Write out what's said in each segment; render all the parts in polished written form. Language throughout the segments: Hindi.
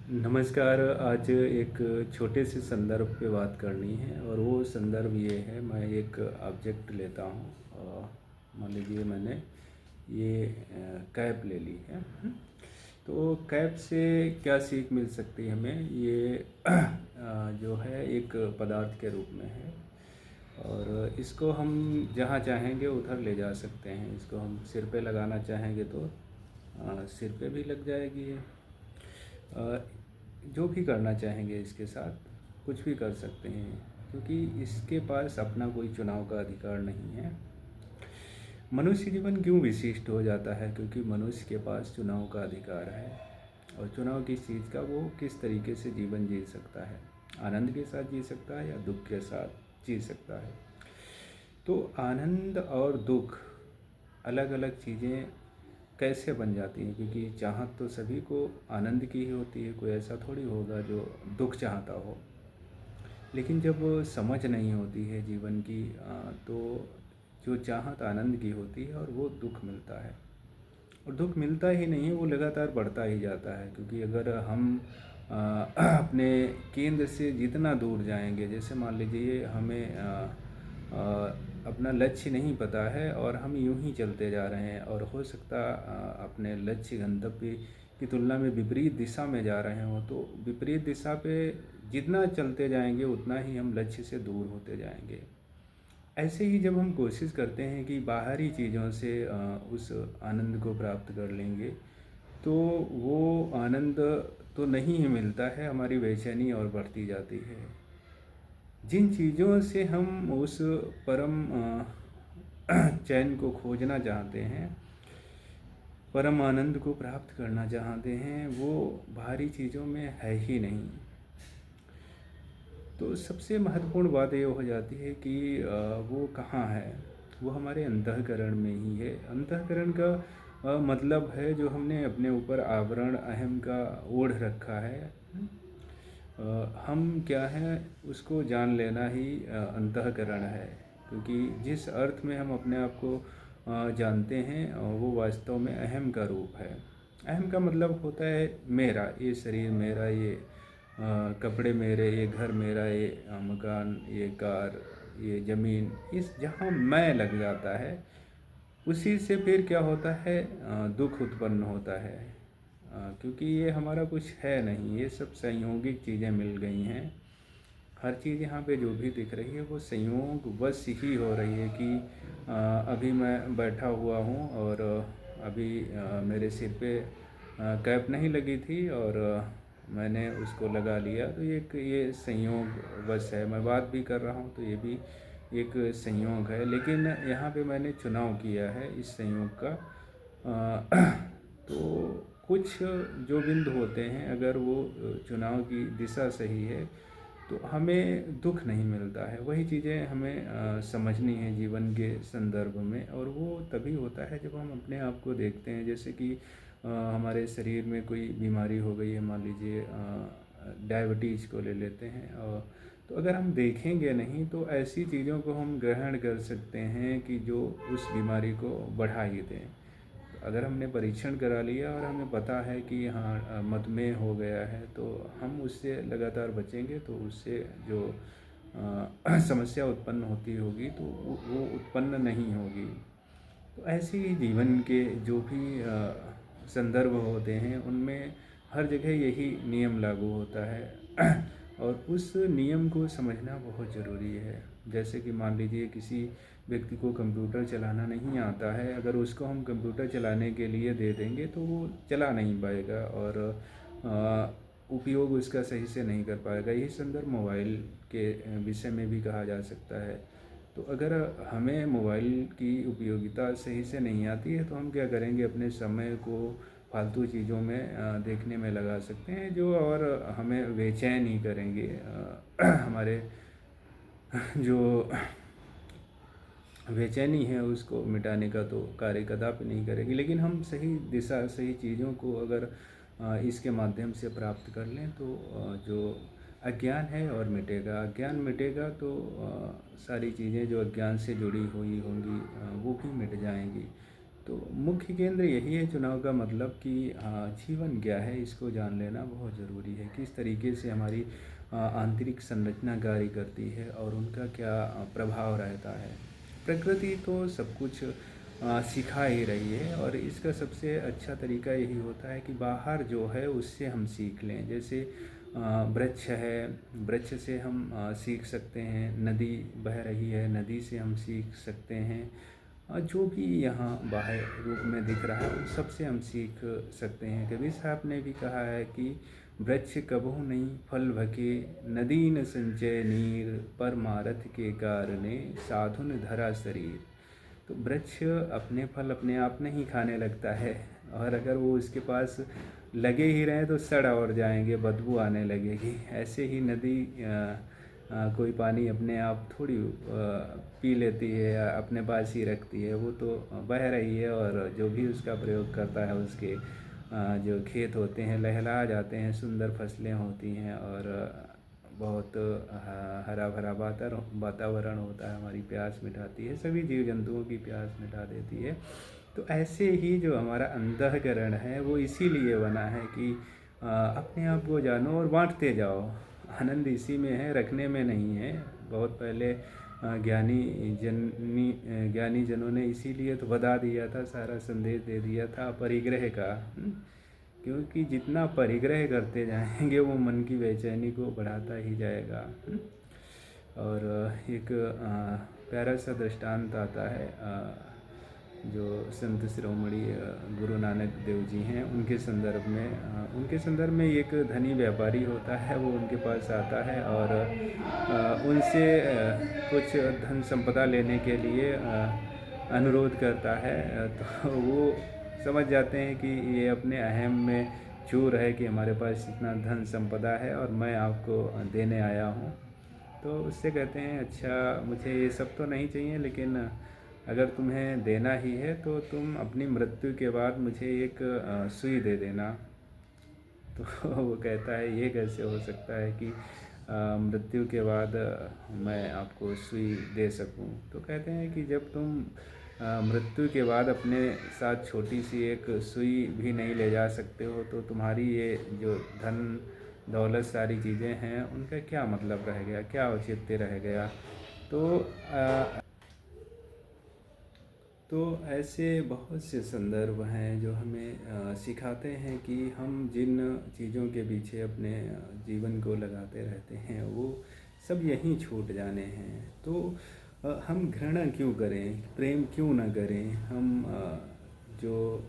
नमस्कार। आज एक छोटे से संदर्भ पे बात करनी है और वो संदर्भ ये है, मैं एक ऑब्जेक्ट लेता हूँ। मान लीजिए मैंने ये कैप ले ली है। तो कैप से क्या सीख मिल सकती है हमें? ये जो है एक पदार्थ के रूप में है और इसको हम जहाँ चाहेंगे उधर ले जा सकते हैं। इसको हम सिर पे लगाना चाहेंगे तो सिर पे भी लग जाएगी ये। अ, जो भी करना चाहेंगे इसके साथ कुछ भी कर सकते हैं, क्योंकि इसके पास अपना कोई चुनाव का अधिकार नहीं है। मनुष्य जीवन क्यों विशिष्ट हो जाता है? क्योंकि मनुष्य के पास चुनाव का अधिकार है। और चुनाव किस चीज़ का, वो किस तरीके से जीवन जी सकता है। आनंद के साथ जी सकता है या दुख के साथ जी सकता है। तो आनंद और दुख अलग अलग चीज़ें कैसे बन जाती हैं? क्योंकि चाहत तो सभी को आनंद की ही होती है, कोई ऐसा थोड़ी होगा जो दुख चाहता हो। लेकिन जब समझ नहीं होती है जीवन की, तो जो चाहत आनंद की होती है और वो दुख मिलता है। और दुख मिलता ही नहीं है, वो लगातार बढ़ता ही जाता है। क्योंकि अगर हम अपने केंद्र से जितना दूर जाएंगे, जैसे मान लीजिए हमें अपना लक्ष्य नहीं पता है और हम यूं ही चलते जा रहे हैं और हो सकता अपने लक्ष्य गंतव्य की तुलना में विपरीत दिशा में जा रहे हों, तो विपरीत दिशा पे जितना चलते जाएंगे उतना ही हम लक्ष्य से दूर होते जाएंगे। ऐसे ही जब हम कोशिश करते हैं कि बाहरी चीज़ों से उस आनंद को प्राप्त कर लेंगे, तो वो आनंद तो नहीं ही मिलता है, हमारी बेचैनी और बढ़ती जाती है। जिन चीज़ों से हम उस परम चैन को खोजना चाहते हैं, परम आनंद को प्राप्त करना चाहते हैं, वो बाहरी चीज़ों में है ही नहीं। तो सबसे महत्वपूर्ण बात ये हो जाती है कि वो कहाँ है? वो हमारे अंतःकरण में ही है। अंतःकरण का मतलब है जो हमने अपने ऊपर आवरण अहम का ओढ़ रखा है। हम क्या हैं उसको जान लेना ही अंतःकरण है। क्योंकि जिस अर्थ में हम अपने आप को जानते हैं, वो वास्तव में अहम का रूप है। अहम का मतलब होता है मेरा, ये शरीर मेरा, ये कपड़े मेरे, ये घर मेरा, ये मकान, ये कार, ये ज़मीन। इस जहाँ मैं लग जाता है, उसी से फिर क्या होता है, दुख उत्पन्न होता है। क्योंकि ये हमारा कुछ है नहीं, ये सब संयोगिक चीज़ें मिल गई हैं। हर चीज़ यहाँ पे जो भी दिख रही है वो संयोग बस ही हो रही है कि अभी मैं बैठा हुआ हूँ और अभी मेरे सिर पे कैप नहीं लगी थी और मैंने उसको लगा लिया। तो ये संयोग बस है। मैं बात भी कर रहा हूँ तो ये भी एक संयोग है, लेकिन यहाँ पे मैंने चुनाव किया है इस संयोग का। तो कुछ जो बिंदु होते हैं, अगर वो चुनाव की दिशा सही है तो हमें दुख नहीं मिलता है। वही चीज़ें हमें समझनी है जीवन के संदर्भ में, और वो तभी होता है जब हम अपने आप को देखते हैं। जैसे कि हमारे शरीर में कोई बीमारी हो गई है, मान लीजिए डायबिटीज़ को ले लेते हैं। और तो अगर हम देखेंगे नहीं तो ऐसी चीज़ों को हम ग्रहण कर सकते हैं कि जो उस बीमारी को बढ़ा ही दें। अगर हमने परीक्षण करा लिया और हमें पता है कि हाँ मधुमेह हो गया है, तो हम उससे लगातार बचेंगे तो उससे जो समस्या उत्पन्न होती होगी तो वो उत्पन्न नहीं होगी। तो ऐसे ही जीवन के जो भी संदर्भ होते हैं उनमें हर जगह यही नियम लागू होता है। और उस नियम को समझना बहुत ज़रूरी है। जैसे कि मान लीजिए किसी व्यक्ति को कंप्यूटर चलाना नहीं आता है, अगर उसको हम कंप्यूटर चलाने के लिए दे देंगे तो वो चला नहीं पाएगा और उपयोग उसका सही से नहीं कर पाएगा। यही संदर्भ मोबाइल के विषय में भी कहा जा सकता है। तो अगर हमें मोबाइल की उपयोगिता सही से नहीं आती है तो हम क्या करेंगे, अपने समय को फालतू चीज़ों में देखने में लगा सकते हैं, जो और हमें बेचैन ही करेंगे। हमारे जो बेचैनी है उसको मिटाने का तो कार्य कदापि नहीं करेगी। लेकिन हम सही दिशा, सही चीज़ों को अगर इसके माध्यम से प्राप्त कर लें तो जो अज्ञान है और मिटेगा। अज्ञान मिटेगा तो सारी चीज़ें जो अज्ञान से जुड़ी हुई होंगी वो भी मिट जाएंगी। तो मुख्य केंद्र यही है चुनाव का मतलब कि जीवन क्या है इसको जान लेना बहुत ज़रूरी है, किस तरीके से हमारी आंतरिक संरचना कार्य करती है और उनका क्या प्रभाव रहता है। प्रकृति तो सब कुछ सिखा ही रही है और इसका सबसे अच्छा तरीका यही होता है कि बाहर जो है उससे हम सीख लें। जैसे वृक्ष है, वृक्ष से हम सीख सकते हैं, नदी बह रही है, नदी से हम सीख सकते हैं, जो भी यहाँ बाह्य रूप में दिख रहा है उन सबसे हम सीख सकते हैं। कबीर साहब ने भी कहा है कि वृक्ष कबहु नहीं फल भके, नदी न संचय नीर, परमारथ के कारणे साधुन धरा शरीर। तो वृक्ष अपने फल अपने आप नहीं खाने लगता है, और अगर वो उसके पास लगे ही रहें तो सड़ और जाएंगे, बदबू आने लगेगी। ऐसे ही नदी कोई पानी अपने आप थोड़ी पी लेती है या अपने पास ही रखती है, वो तो बह रही है और जो भी उसका प्रयोग करता है उसके जो खेत होते हैं लहलहा जाते हैं, सुंदर फसलें होती हैं और बहुत हरा भरा वातावरण होता है, हमारी प्यास मिटाती है, सभी जीव जंतुओं की प्यास मिटा देती है। तो ऐसे ही जो हमारा अंतःकरण है वो इसीलिए बना है कि अपने आप को जानो और बांटते जाओ। आनंद इसी में है, रखने में नहीं है। बहुत पहले ज्ञानी जनों ने इसीलिए तो बता दिया था, सारा संदेश दे दिया था परिग्रह का। क्योंकि जितना परिग्रह करते जाएंगे वो मन की बेचैनी को बढ़ाता ही जाएगा। और एक प्यारा सा दृष्टांत आता है, जो संत शिरोमणि गुरु नानक देव जी हैं उनके संदर्भ में एक धनी व्यापारी होता है, वो उनके पास आता है और उनसे कुछ धन संपदा लेने के लिए अनुरोध करता है। तो वो समझ जाते हैं कि ये अपने अहम में चूर है कि हमारे पास इतना धन संपदा है और मैं आपको देने आया हूँ। तो उससे कहते हैं, अच्छा मुझे ये सब तो नहीं चाहिए, लेकिन अगर तुम्हें देना ही है तो तुम अपनी मृत्यु के बाद मुझे एक सुई दे देना। तो वो कहता है ये कैसे हो सकता है कि मृत्यु के बाद मैं आपको सुई दे सकूं। तो कहते हैं कि जब तुम मृत्यु के बाद अपने साथ छोटी सी एक सुई भी नहीं ले जा सकते हो तो तुम्हारी ये जो धन दौलत सारी चीज़ें हैं उनका क्या मतलब रह गया, क्या औचित्य रह गया। तो ऐसे बहुत से संदर्भ हैं जो हमें सिखाते हैं कि हम जिन चीज़ों के पीछे अपने जीवन को लगाते रहते हैं वो सब यहीं छूट जाने हैं। तो हम घृणा क्यों करें, प्रेम क्यों ना करें। हम जो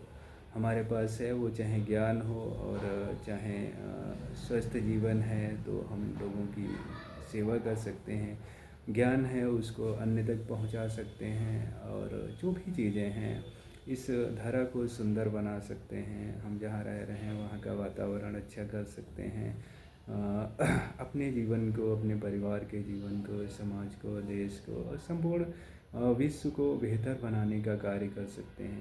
हमारे पास है वो चाहे ज्ञान हो और चाहे स्वस्थ जीवन है तो हम लोगों की सेवा कर सकते हैं, ज्ञान है उसको अन्य तक पहुंचा सकते हैं, और जो भी चीज़ें हैं इस धरा को सुंदर बना सकते हैं। हम जहाँ रह रहे हैं वहाँ का वातावरण अच्छा कर सकते हैं, अपने जीवन को, अपने परिवार के जीवन को, समाज को, देश को और संपूर्ण विश्व को बेहतर बनाने का कार्य कर सकते हैं।